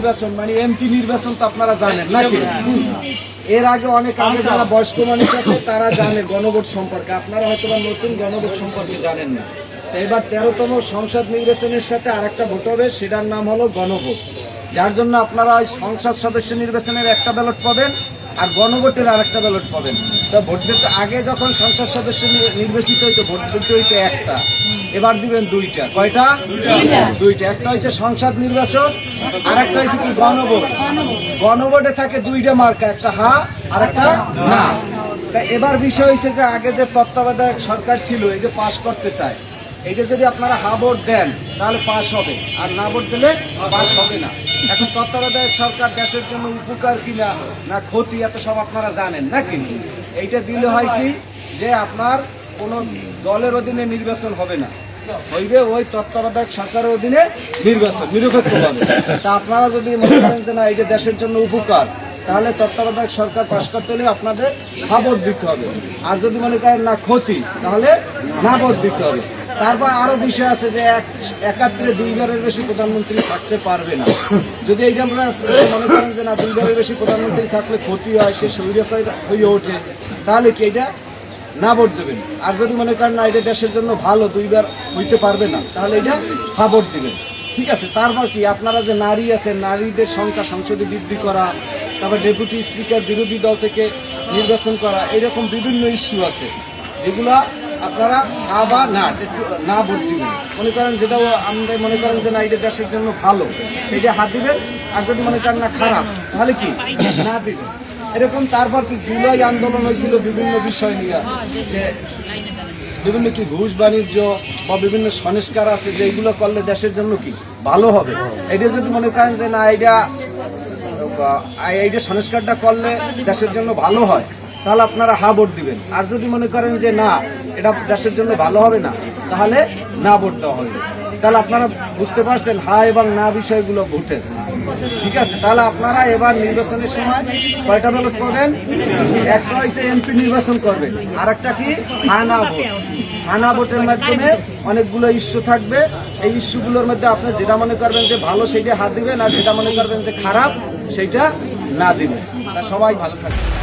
নির্বাচন মানে এমপি নির্বাচন তো আপনারা জানেন নাকি? এর আগে অনেক আগে যারা বয়স্ক মানুষ আছে তারা জানে গণভোট সম্পর্কে, আপনারা হয়তো বা নতুন গণভোট সম্পর্কে জানেন না। এবার 13তম সংসদ নির্বাচনের সাথে আরেকটা ভোট হবে, সেটার নাম হলো গণভোট, যার জন্য আপনারা সংসদ সদস্য নির্বাচনের একটা ব্যালট পাবেন আর গণভোটের আরেকটা ব্যালট পাবেন। তো ভোট দিতে আগে যখন সংসদ সদস্য নির্বাচিত হইতো ভোট দিতে হইতো একটা, এবার দিবেন দুইটা। কয়টা? দুইটা। একটা হয়েছে সংসদ নির্বাচন আর একটা হয়েছে কি গণভোট। গণভোটে থাকে দুইটা মার্কা, একটা হা আর একটা না। তা এবার বিষয় হয়েছে যে আগে যে তত্ত্বাবধায়ক সরকার ছিল এই যে পাশ করতে চায়, এইটা যদি আপনারা হা ভোট দেন তাহলে পাস হবে, আর না ভোট দিলে পাস হবে না। এখন তত্ত্বাবধায়ক সরকার দেশের জন্য উপকার কিনা না ক্ষতি এত সব আপনারা জানেন নাকি? এইটা দিলে হয় কি যে আপনার কোনো দলের অধীনে নির্বাচন হবে না, হইবে ওই তত্ত্বাবধায়ক সরকারের অধীনে নির্বাচন নিরপেক্ষভাবে। তা আপনারা যদি মনে করেন যে না এটা দেশের জন্য উপকার, তাহলে তত্ত্বাবধায়ক সরকার পাশ করতে হলে আপনাদের হা ভোট দিতে হবে। আর যদি মনে করেন না ক্ষতি, তাহলে না ভোট দিতে হবে। তারপর আরো বিষয় আছে যে একাত্রে দুইবারের বেশি প্রধানমন্ত্রী থাকতে পারবে না। যদি এইটা আমরা মনে করেন যে না দুইবারের বেশি প্রধানমন্ত্রী থাকলে ক্ষতি হয়, সে স্বৈরাচার হয়ে ওঠে, তাহলে কি এইটা না ভোট দেবেন। আর যদি মনে করেন না এটা দেশের জন্য ভালো, দুইবার হইতে পারবে না, তাহলে এটা হা ভোট দিবেন। ঠিক আছে? তারপর কি আপনারা যে নারী আছে, নারীদের সংখ্যা সংসদে বৃদ্ধি করা, তারপর ডেপুটি স্পিকার বিরোধী দল থেকে নির্বাচন করা, এরকম বিভিন্ন ইস্যু আছে যেগুলা আপনারা হা বা না ভোট দিবেন। মনে করেন যেটাও আমরা মনে করেন যে না এটা দেশের জন্য ভালো, সেইটা হাত দিবেন। আর যদি মনে করেন না খারাপ, তাহলে কি না দিবেন। এরকম তারপর কি জুলাই আন্দোলন হয়েছিল বিভিন্ন বিষয় নিয়ে, যে বিভিন্ন কি ঘুষ বাণিজ্য বা বিভিন্ন সংস্কার আছে যে এইগুলো করলে দেশের জন্য কি ভালো হবে। এটা যদি মনে করেন যে না এইটা সংস্কারটা করলে দেশের জন্য ভালো হয়, তাহলে আপনারা হা ভোট দিবেন। আর যদি মনে করেন যে না এটা দেশের জন্য ভালো হবে না, তাহলে না ভোট দেওয়া হবে। তাহলে আপনারা বুঝতে পারছেন হা এবং না বিষয়গুলো ভোটের। ঠিক আছে? তাহলে আপনারা এবার নির্বাচনের সময় কয়টা ব্যালট পাবেন? একটা হচ্ছে এমপি নির্বাচন করবেন, আর একটা কি হানা ভোট। হানা ভোটের মাধ্যমে অনেকগুলো ইস্যু থাকবে, এই ইস্যুগুলোর মধ্যে আপনি যেটা মনে করবেন যে ভালো সেইটা হাত দিবেন, আর যেটা মনে করবেন যে খারাপ সেইটা না দিবেন। তা সবাই ভালো থাকবে।